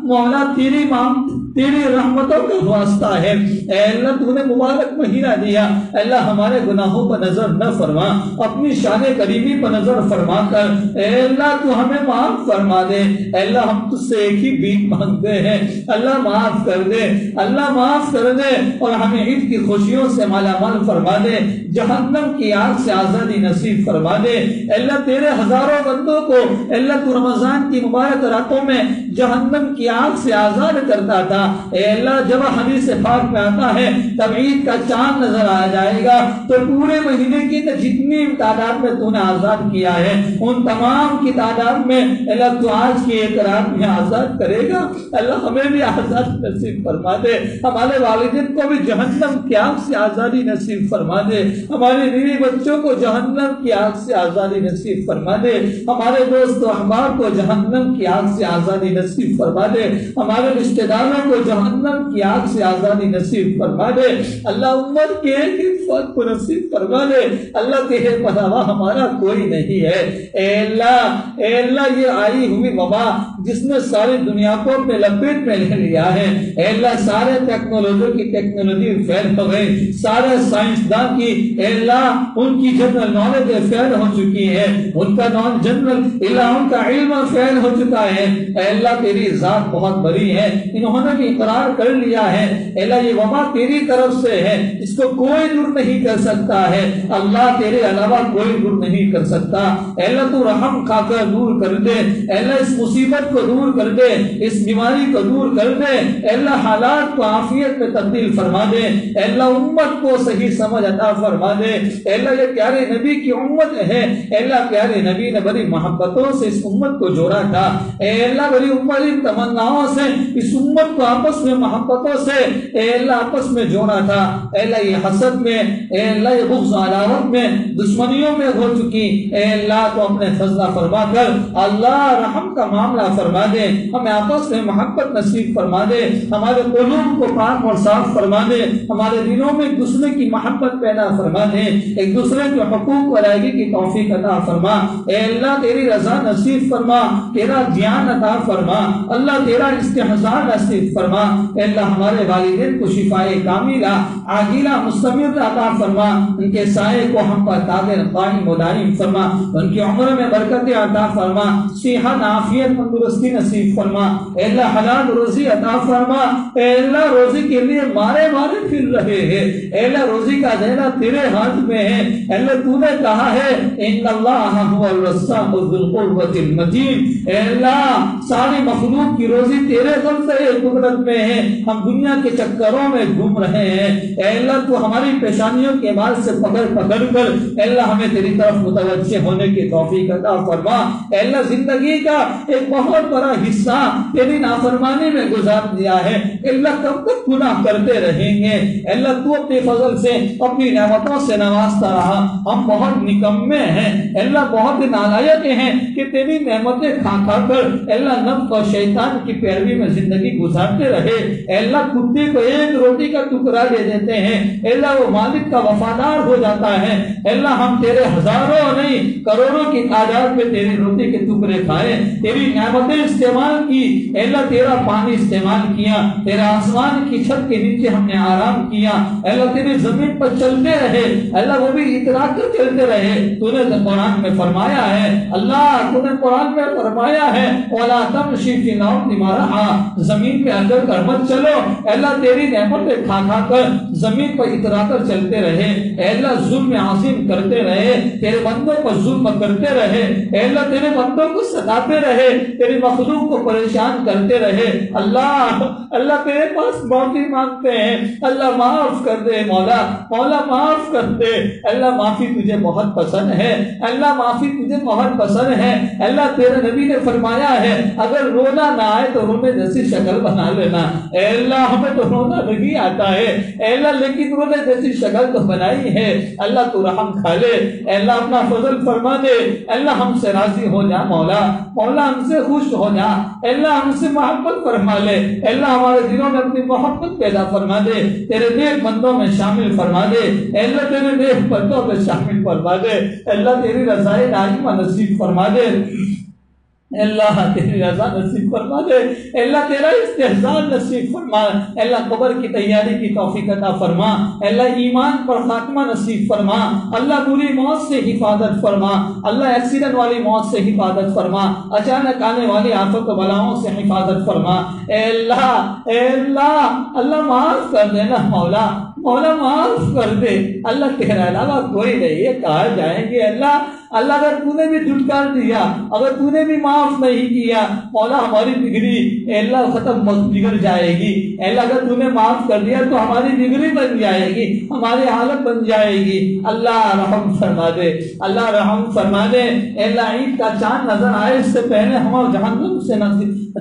مولا تیری رحمتوں کا واسطہ ہے. اے اللہ تو نے مبارک مہینہ دیا, اللہ ہمارے گناہوں پر نظر نہ فرما, اپنی شان قریبی پر نظر فرما کر اے اللہ تو ہمیں معاف فرما دے. اے اللہ ہم تجھ سے ایک ہی بھیک مانگتے ہیں, اللہ معاف کر دے, اللہ معاف کر دے اور ہمیں عید کی خوشیوں سے مالا مال فرما دے, جہنم کی آگ سے آزادی نصیب فرما دے. اللہ تیرے ہزاروں بندوں کو اللہ تو رمضان کی مبارک راتوں میں جہنم کی آگ سے آزاد کرتا تھا. اے اللہ جب حدیث پاک میں آتا ہے تب عید کا چاند نظر آ جائے گا تو پورے مہینے کی جتنی تعداد میں تو نے آزاد کیا ہے ان تمام کی تعداد میں اللہ تو آج کی ایک رات میں آزاد کرے گا. اللہ ہمیں بھی آزاد نصیب فرما دے, ہمارے والدین کو بھی جہنم کی آگ سے آزادی نصیب فرما دے, ہمارے بیوی بچوں کو جہنم کی آگ سے آزادی نصیب فرما دے, ہمارے دوست و احباب کو جہنم کی آگ سے آزادی نصیب فرما دے, ہمارے رشتہ داروں کو جہنم کی آگ سے آزادی نصیب فرما دے. اللہ امت کے حفاظت کو نصیب فرما دے. اللہ تیرے علاوہ ہمارا کوئی نہیں ہے. اے اللہ یہ آئی ہوئی وبا جس نے ساری دنیا کو اپنے لپیٹ میں لے لیا ہے, اے اللہ سارے ٹیکنالوجی فیل ہو گئی, سارے سائنسدان کی اے اللہ ان کی جنرل نالج فیل ہو چکی ہے, ان کا نان جنرل ان کا علم فیل ہو چکا ہے. اے اللہ تیری ذات بہت بڑی ہے, انہوں نے بھی اقرار کر لیا ہے. اے اللہ یہ وبا تیری طرف سے ہے, اس کو کوئی دور نہیں کر سکتا ہے, اللہ تیرے علاوہ کوئی دور نہیں کر سکتا. اے اللہ تو رحم کھا کر دور کر دے, اے اللہ اس مصیبت کو دور کر دے, اس بیماری کو دور کر دے. اے اللہ حالات کو عافیت میں تبدیل فرما دے. اے اللہ امت کو صحیح سمجھ عطا فرما دے. اے اللہ یہ پیارے نبی کی امت ہے, اے اللہ پیارے نبی نے بڑی محبتوں سے اس امت کو جوڑا تھا. اے اللہ بڑی امت تمناؤں سے اس امت کو آپس میں محبتوں سے اے اللہ آپس میں جوڑا تھا. اے اللہ یہ حسد میں, اے اللہ یہ بغض عداوت میں, دشمنیوں میں ہو چکی, اے اللہ تو اپنے فضلہ فرما کر اللہ رحم کا معاملہ فرما دے, ہمیں آپس میں محبت نصیب فرما دے, ہمارے قلوب کو پاک اور صاف فرما دے, ہمارے دلوں میں ایک دوسرے کی محبت پیدا فرما دے, ایک دوسرے کے حقوق و ادائیگی کی توفیق عطا فرما. اے اللہ تیری رضا نصیب فرما, تیرا دھیان عطا فرما, اللہ تیرا استحسان نصیب فرما. اے اللہ ہمارے والدین کو شفائے کاملہ عاجلہ مستمر عطا فرما, ان کے سائے کو ہم پر قادر قائم و دائم فرما, ان کی عمر میں برکت عطا فرما, صحت عافیت تندرستی نصیب فرما. اے اللہ حلال روزی عطا فرما. اے اللہ روزی کے لیے مارے پھر رہے ہیں, اے اللہ روزی کا دینا تیرے ہاتھ میں ہے. اے اللہ تو نے کہا ہے ان اللہ هو الرزاق ذو القوة المتین. اے اللہ ساری مخلوق کی روزی تیرے قبضے قدرت میں ہے, ہم دنیا کے چکروں میں گھوم رہے ہیں. اے اللہ تو ہماری پیشانیوں کے بال سے پکڑ کر اے اللہ ہمیں تیری طرف متوجہ ہونے کی توفیق عطا فرما. اے اللہ زندگی کا ایک بہت بڑا حصہ تیری نافرمانی میں گزار دیا ہے, اے اللہ کب تک گناہ کرتے رہیں گے. اے اللہ تو اپنے فضل سے اپنی نعمتوں سے نوازتا رہا, ہم بہت نکمے ہیں, اے اللہ بہت نالائق ہیں کہ تیری نعمتیں کھا کر اے اللہ نفس اور شیطان کی پیروی میں زندگی گزارتے رہے. اے اللہ کتے کو ایک روٹی کا ٹکڑا دے دیتے ہیں, اے اللہ وہ مالک کا وفادار ہو جاتا ہے. اے اللہ ہم تیرے ہزاروں نہیں کروڑوں کی تعداد میں تیری روٹی کے ٹکڑے کھائے, تیری نعمتیں استعمال کی. اے اللہ تیرا پانی استعمال کیا, تیرا آسمان کی چھت کے نیچے ہم نے آرام کیا. اے اللہ تیری زمین پر چلتے رہے, اے اللہ وہ بھی اترا کر چلتے رہے. تو نے قرآن میں فرمایا ہے, اللہ تو نے قرآن میں فرمایا ہے وَلَا تَمْشِ فِي الْأَرْضِ مَرَحًا, زمین پہ اندر کر مت چلو. اے اللہ تیری نعمتیں کھا کر زمین پر اترا کر چلتے رہے. اے اللہ ظلم عظیم کرتے رہے, تیرے بندوں پر ظلم کرتے رہے. اے اللہ تیرے بندوں کو ستاتے رہے, تیری مخلوق کو پریشان کرتے رہے. اللہ تیرے پاس معافی مانگتے ہیں, اللہ معاف کر دے. مولا معاف کر دے. اللہ معافی تجھے بہت پسند ہے, اللہ معافی تجھے بہت پسند ہے. اللہ تیرے نبی نے فرمایا ہے اگر رونا نہ آئے تو رونے جیسی شکل بنا لینا. اے اللہ ہمیں تو رونا نہیں آتا ہے, اے اللہ لیکن رونے جیسی شکل تو بنائی ہے. اللہ تو رحم کھا لے, اے اللہ اپنا فضل فرما دے. اللہ ہم سے راضی ہو جا, مولا ہم سے خوش ہو جا. اے اللہ ہم سے محبت فرما لے. اے اللہ ہمارے دلوں میں اپنی محبت پیدا فرما فرما دے، تیرے نیک بندوں میں شامل فرما دے، اے اللہ تیرے نیک بندوں میں شامل فرما دے، اے اللہ تیری رضا دائمہ نصیب فرما دے، اللہ تیری رضا نصیب فرما دے، اللہ تیرا استحسان نصیب فرما، اللہ قبر کی تیاری کی توفیق عطا فرما، اللہ ایمان پر خاتمہ نصیب فرما، اللہ بری موت سے حفاظت فرما، اللہ ایکسیڈنٹ والی موت سے حفاظت فرما، اچانک آنے والی آفت و بلاؤں سے حفاظت فرما، اے اللہ اللہ معاف کر دینا مولا، مولا معاف کر دے، اللہ تیرا علاوہ کوئی نہیں ہے، کہاں جائیں گے اللہ اگر تو نے بھی دھٹکار دیا، اگر تو نے بھی معاف نہیں کیا مولا ہماری بگڑی اے اللہ ختم بگڑ جائے گی، اے اللہ اگر تو نے معاف کر دیا تو ہماری بگڑی بن جائے گی، ہماری حالت بن جائے گی، اللہ رحم فرما دے، اللہ رحم فرما دے، اے اللہ عید کا چاند نظر آئے اس سے پہلے ہم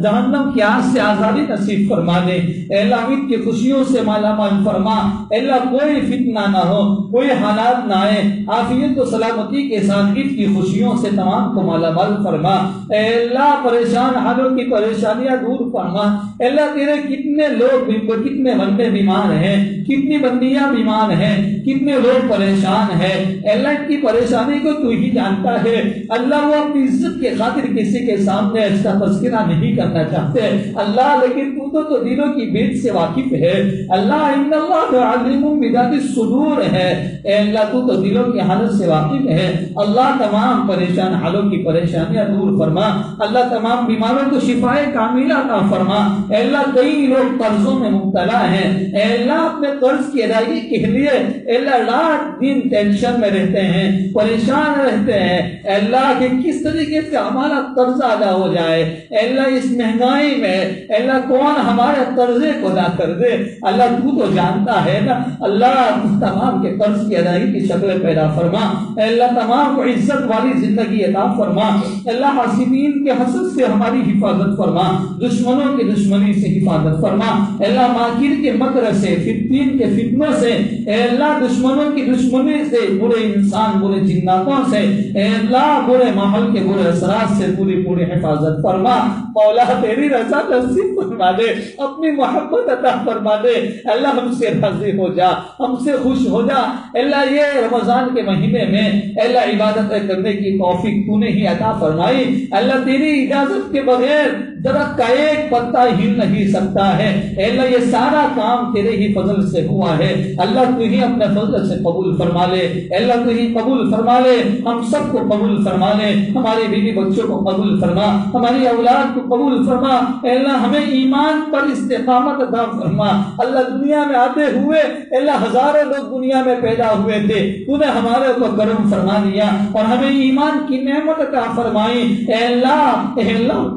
جہنم کی آگ سے آزادی نصیب فرما دے، اے اللہ عید کی خوشیوں سے مالا مال فرما، اے اللہ کوئی فتنہ نہ ہو، کوئی حالات نہ آئے، عافیت و سلامتی کے ساتھ عید کی خوشیوں سے تمام کو مالا مال فرما، اے اللہ پریشان حالوں کی پریشانیاں دور فرما، اے اللہ تیرے کتنے لوگ کتنے بندے بیمار ہیں، کتنی بندیاں بیمار ہیں، کتنے لوگ پریشان ہیں، اے اللہ ان کی پریشانی کو تو ہی جانتا ہے، اللہ وہ اپنی عزت کے خاطر کسی کے سامنے اس کا تذکرہ نہیں کرنا چاہتے اللہ، لیکن تو دلوں کی بیچ سے واقف ہے اللہ، ان اللہ علیم بذات الصدور ہے، اے اللہ تو دلوں کی حالت سے واقف ہے اللہ، تمام پریشان حالوں کی پریشانیاں دور فرما، اللہ تمام بیماروں کو شفائے کاملہ عطا فرما، اے اللہ کئی لوگ قرضوں میں مبتلا ہیں، اے اللہ اپنے قرض کی ادائیگی کے لیے اے اللہ رات دن ٹینشن میں رہتے ہیں، پریشان رہتے ہیں، اے اللہ کہ کس طریقے سے ہمارا قرض ادا ہو جائے، اے اللہ اس مہنگائی میں اے اللہ کون ہمارے قرضے کو ادا کر دے، اللہ تو جانتا ہے نا، اللہ تمام کے قرض کی ادائیگی کی شکل پیدا فرما، اے اللہ تمام کو عزت والی زندگی عطا فرما، اللہ حاسدین کے حسد سے ہماری حفاظت فرما، دشمنوں کی دشمنی سے حفاظت فرما، اے اللہ ماکر کے مکر سے، فتنین کے فتنوں سے، اے اللہ دشمنوں کی دشمنی سے، برے انسان برے جناتوں سے، اے اللہ برے ماحول کے برے اثرات سے پوری حفاظت فرما، مولا تیری رضا نصیب فرما دے، اپنی محبت عطا فرما دے، اللہ ہم سے راضی ہو جا، ہم سے خوش ہو جا، اللہ یہ رمضان کے مہینے میں اللہ عبادت کرنے کی توفیق تو نے ہی عطا فرمائی، اللہ تیری اجازت کے بغیر درخت کا ایک پتا ہل نہیں سکتا ہے، اے اللہ یہ سارا کام تیرے ہی فضل سے ہوا ہے، اللہ تو ہی اپنے فضل سے قبول فرما لے، اے اللہ تو ہی قبول فرما لے، ہم سب کو قبول فرما لے، ہمارے بیوی بچوں کو قبول فرما، ہماری اولاد کو قبول فرما، اے اللہ ہمیں ایمان پر استقامت عطا فرما، اللہ دنیا میں آتے ہوئے اے اللہ ہزاروں لوگ دنیا میں پیدا ہوئے تھے، تو نے ہمارے اوپر کرم فرما دیا اور ہمیں ایمان کی نعمت عطا فرمائی، اے اللہ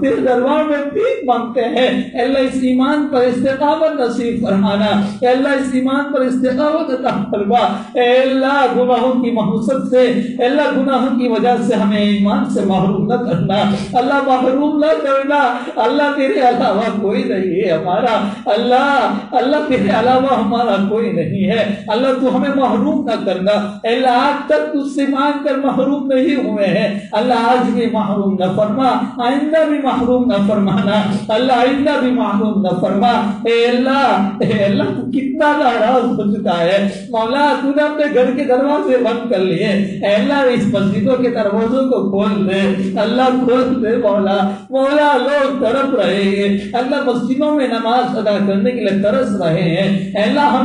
تیرے دربار میں بھیک مانگتے ہیں، اے اللہ اس ایمان پر استقامت نصیب فرمانا، اے اللہ اس ایمان پر استقامت عطا فرما، اے اللہ گناہوں کی محوست سے، اے اللہ گناہوں کی وجہ سے ہمیں ایمان سے محروم نہ کرنا، اللہ محروم نہ کرنا، اللہ تیرے علاوہ کوئی نہیں ہے ہمارا، اللہ تیرے علاوہ ہمارا کوئی نہیں ہے، اللہ تو ہمیں محروم نہ کرنا، اے اللہ آج تک تجھ سے مانگ کر محروم نہیں ہوئے ہیں، اللہ آج بھی محروم نہ فرما، آئندہ بھی محروم نہ فرمانا، اللہ آئندہ بھی محروم نہ فرما، اے اللہ تو کتنا ناراض ہو چکا ہے مولا، تو نے اپنے گھر کے دروازے بند کر لیے، اے اللہ اس مسجدوں کے دروازوں کو کھول دے، اللہ کھول دے مولا لوگ تڑپ رہے ہیں، اللہ مسجدوں میں نماز ادا کرنے کے لیے ترس رہے ہیں، اے اللہ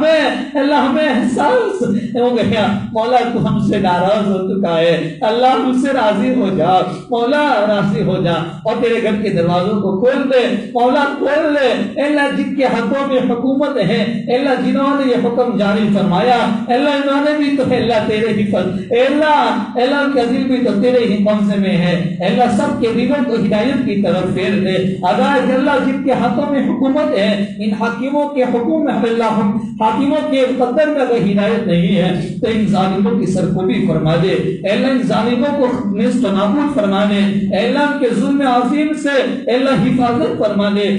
ہمیں احساس ہو گیا مولا تو ہم سے ناراض ہو چکا ہے، اللہ ہم سے راضی ہو جا مولا، راضی ہو جا اور تیرے گھر کے دروازوں کو کھول دے مولا، کھول دے، اے اللہ جن کے ہاتھوں میں حکومت ہے، اے اللہ جنہوں نے یہ حکم جاری فرمایا، اے اللہ انہوں نے بھی تو اللہ تیرے ہی اے اللہ ان کے دل بھی تو تیرے ہی قبضے میں ہے، اے اللہ سب کے دلوں کو ہدایت کی طرف پھیر دے، اگر اللہ جن کے ہاتھوں میں حکومت ہے ان حاکموں کے حکم میں اللہ حاکموں کے قدر میں اگر ہدایت نہیں ہے تو ان ظالموں کی سرکوبی فرما دے، اے اللہ ان ظالموں کو نیست و نابود فرما دے، اے اللہ ان کے ظلم عظیم سے اے اللہ حفاظت فرما دے،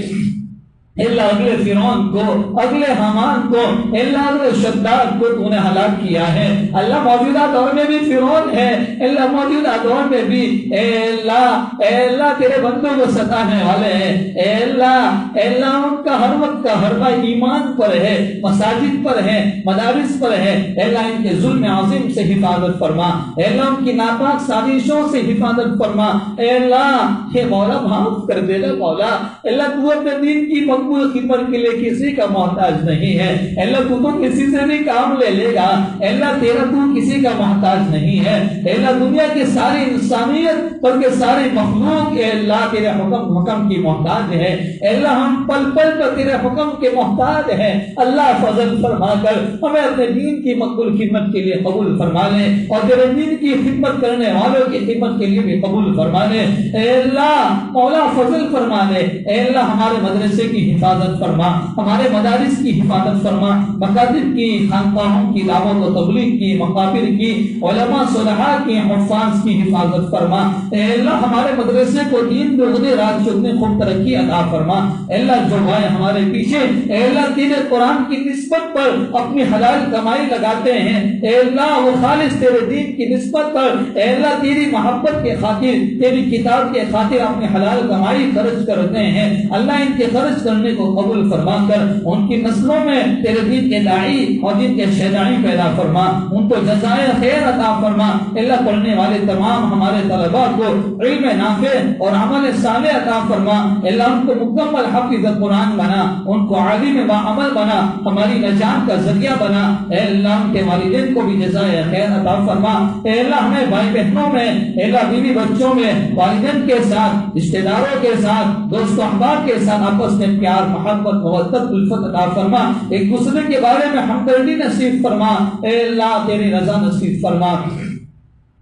اللہ اگلے فرعون کو، اگلے حامان کو، اللہ اگلے شداد کو تو نے ہلاک کیا ہے۔ اللہ موجودہ دور میں بھی فرعون ہے، اللہ موجودہ دور میں بھی اے اللہ تیرے بندوں کو ستانے والے ہیں۔ اے اللہ ان کا ہر وقت کا حربہ ایمان پر ہے، مساجد پر ہے، مدارس پر ہے۔ اے اللہ ان کے ظلم عظیم سے حفاظت فرما، اے اللہ ان کی ناپاک سازشوں سے حفاظت فرما۔ اے اللہ یہ مولا معاف کر دے گا مولا۔ اللہ تو اپنے دین کی مقبول خدمت کے لیے کسی کا محتاج نہیں ہے۔ اللہ تو کسی سے بھی کام لے لے گا۔ اللہ تیرا تو کسی کا محتاج نہیں ہے۔ اللہ دنیا کی ساری انسانیت بلکہ ساری مخلوق اے اللہ تیرے حکم کی محتاج ہے۔ اللہ ہم پل پل پر تیرے حکم کے محتاج ہیں۔ اللہ فضل فرما کر ہمیں اپنے دین کی مقبول خدمت کے لیے قبول فرما لے، اور تیرے دین کی خدمت کرنے والوں کی خدمت کے لیے بھی قبول فرما لے۔ اے اللہ مولا فضل فرما لے۔ اے اللہ ہمارے مدرسے کی حفاظت فرما، ہمارے مدارس کی حفاظت فرما، مکاتب کی، خانقاہوں کی، دعوت و تبلیغ کی، مقابر کی، علماء صلحاء کی، حفاظ کی حفاظت فرما۔ اے اللہ ہمارے مدرسے کو دین دگنے رات چگنے خوب ترقی عطا فرما۔ اے اللہ جو بھائی ہمارے پیچھے اے اللہ تیرے قرآن کی نسبت پر اپنی حلال کمائی لگاتے ہیں، اے اللہ وہ خالص تیرے دین کی نسبت پر اے اللہ تیری محبت کے خاطر، تیری کتاب کے خاطر اپنی حلال کمائی خرچ کرتے ہیں، اللہ ان کے خرچ کرنے کو قبول فرما کر ان کی نسلوں میں تیرے دین کے داعی اور دین کے شہدائی پیدا فرما، ان کو جزائے خیر عطا فرما۔ اللہ پڑھنے والے تمام ہمارے طلباء کو علم نافع اور عمل صالح عطا فرما۔ اللہ ان کو مکمل حافظ قرآن بنا، ان کو عالم باعمل بنا، ہماری نجات کا ذریعہ بنا۔ اے اللہ ان کے والدین کو بھی جزائے خیر عطا فرما۔ اے اللہ ہمیں بھائی بہنوں میں، اے اللہ بیوی بچوں میں، والدین کے ساتھ، رشتہ داروں کے ساتھ، دوست و احباب کے ساتھ آپس میں پیار، محبت، مودت، الفت عطا فرما۔ ایک دوسرے کے بارے میں ہمدردی نصیب فرما۔ اے اللہ تیری رضا نصیب فرما۔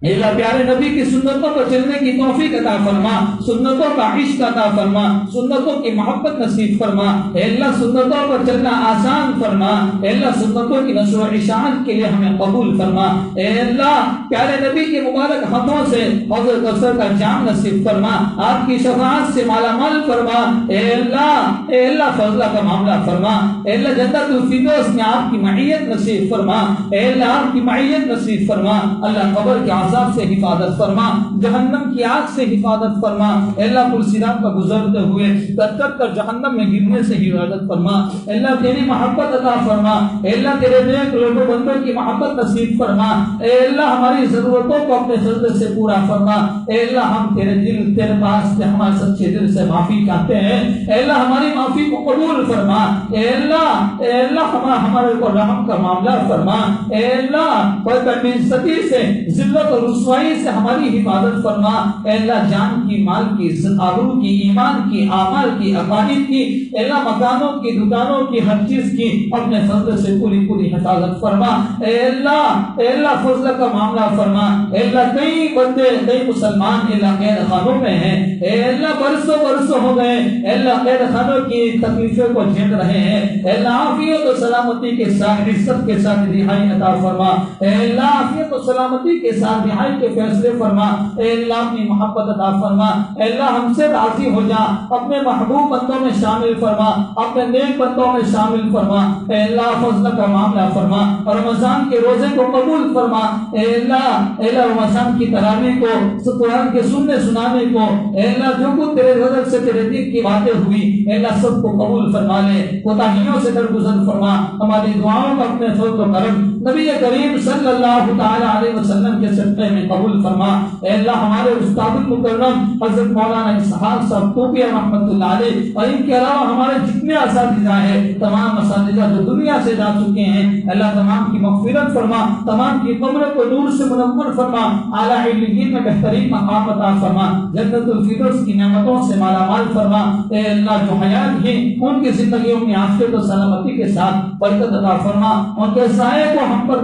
اے اللہ پیارے نبی کی سنتوں پر چلنے کی توفیق عطا فرما، سنتوں کا عشق عطا فرما، سنتوں کی محبت نصیب فرما۔ اے اللہ سنتوں پر چلنا آسان فرما۔ اے اللہ سنتوں کی نشر و اشاعت کے لیے ہمیں قبول فرما۔ اے اللہ پیارے نبی کے مبارک ہاتھوں سے حوض کوثر کا جام نصیب فرما، آپ کی شفاعت سے مالا مال فرما۔ اے اللہ فضلہ کا معاملہ فرما۔ اے اللہ جنت الفردوس میں آپ کی معیت نصیب فرما۔ اے اللہ آپ کی معیت نصیب فرما۔ اللہ قبر کے عذاب سے حفاظت فرما، جہنم کی آگ سے حفاظت فرما۔ اے اللہ پلسیرات کا گزرتے ہوئے کٹ کر جہنم میں گرنے سے حفاظت فرما۔ اے اللہ تیری محبت عطا فرما۔ اے اللہ تیرے نیک لوگوں بندوں کی محبت نصیب فرما۔ اے اللہ ہماری ضرورتوں کو اپنے فضل سے پورا فرما۔ اے اللہ ہم تیرے دل تیرے پاس سے ہمارے سچے دل سے معافی چاہتے ہیں۔ اے اللہ ہماری معافی کو قبول فرما۔ اے اللہ ہمارے کو رحم کا معاملہ فرما۔ اے اللہ بدعزتی سے، ذلت اور رسوائی سے ہماری حفاظت فرما۔ اے اللہ جان کی، مال کی، آبرو کی، ایمان کی، اعمال کی، عقائد کی، اے اللہ مکانوں کی، دکانوں کی، ہر چیز کی اپنے فضل سے پوری حفاظت فرما۔ اے اللہ فضل کا معاملہ فرما۔ اے اللہ کئی بندے، کئی مسلمان اے اللہ قید خانوں میں ہیں، اے اللہ برسوں ہو گئے اے اللہ قید خانوں کی تکلیفوں کو جھیل رہے ہیں۔ اے اللہ عافیت و سلامتی کے ساتھ، عزت کے ساتھ رہائی عطا فرما۔ اے اللہ عافیت و سلامتی کے ساتھ رہائی کے فیصلے فرما۔ اے اللہ اپنی محبت عطا فرما۔ اے اللہ ہم سے راضی ہو جا، اپنے محبوب بندوں میں شامل فرما، اپنے نیک بندوں میں شامل فرما۔ اے اللہ فضل کا معاملہ فرما، اور رمضان کے روزے کو قبول فرما۔ اے اللہ رمضان کی تراویح کو، قرآن کے سننے سنانے کو، اے اللہ جو کچھ تیرے غضب سے تیرے دین کی باتیں ہوئی اے اللہ سب کو قبول فرما لے، کوتاہیوں سے درگزر فرما، ہماری دعاؤں کو اپنے فضل و کرم نبی کریم صلی اللہ تعالی علیہ وسلم کے صدقے میں قبول فرما۔ اے اللہ ہمارے استاد المکرم حضرت مولانا اسحاق صاحب توبیہ رحمۃ اللہ علیہ اور ان کے علاوہ ہمارے جتنے اساتذہ ہیں، تمام اساتذہ جو دنیا سے جا چکے ہیں، اللہ تمام کی مغفرت فرما، تمام کی قبر کو نور سے منور فرما، اعلیٰ علیین میں بہترین مقام عطا فرما، جنت الفردوس کی نعمتوں سے مالا مال فرما۔ اے اللہ جو حیات ہیں ان کی زندگیوں میں عافیت و سلامتی کے ساتھ برکت عطا فرما، ان کے سائے کو ہم پر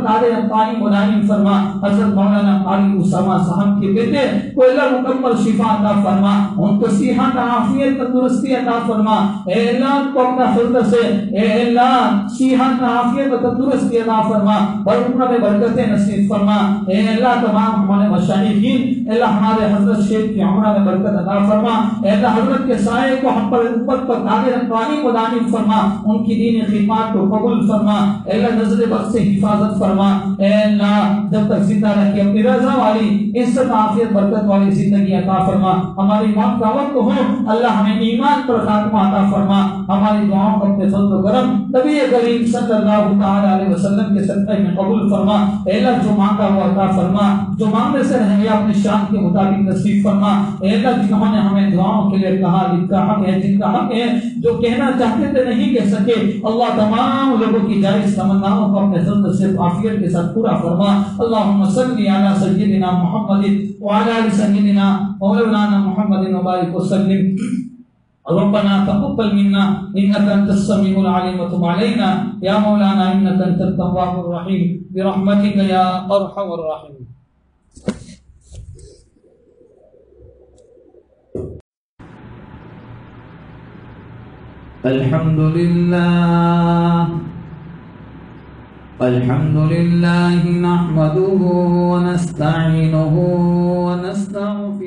قائم و دائم فرما۔ حضرت مولانا قاری اسامہ صاحب کے بیٹے کو اللہ مکمل شفا عطا فرما، ان کو صحت عافیت تندرستی عطا فرما، اے اللہ کو اپنا فضل سے اے اللہ صحت عافیت تندرستی عطا فرما، اور عمر میں برکتیں نصیب فرما، اے اللہ تمام ہمارے مشائخین اللہ ہمارے حضرت شیخ کی عمر میں برکت عطا فرما، اے اللہ حضرت کے سائے کو ہم پر امت پر قادر قائم و دائم فرما، ان کی دین خدمات کو قبول فرما، اے اللہ نظر بد سے حفاظت فرما، اے اللہ جب تک زندہ رکھے اپنی رضا والی عزت عافیت برکت والی زندگی عطا فرما، ہماری موت کا وقت ہو اللہ ہمیں ایمان پر خاتمہ عطا فرما، ہماری دعاؤں کو اپنے فضل و کرم نبی کریم صلی اللہ تعالی علیہ وسلم کے صدقے میں قبول فرما، اے اللہ جو مانگا وہ عطا فرما، جو مانگنے سے رہے اپنی شان کے مطابق نصیب فرما، اے اللہ جنہوں نے ہمیں دعاؤں کے لیے کہا جن کا حق ہے جن کا حق ہے جو کہنا چاہتے تھے نہیں کہہ سکے، اللہ تمام لوگوں کی جائز تمناؤں کو اپنے فضل سے عافیت کے ساتھ پورا فرما، اللهم صل على سيدنا محمد وعلى ال سيدنا مولانا محمد وبارك وسلم. ربنا تقبل منا انك انت السميع العليم وتب علينا يا مولانا انك انت التواب الرحيم برحمتك يا ارحم الراحمين. الحمد لله نحمده ونستعينه ونستغفره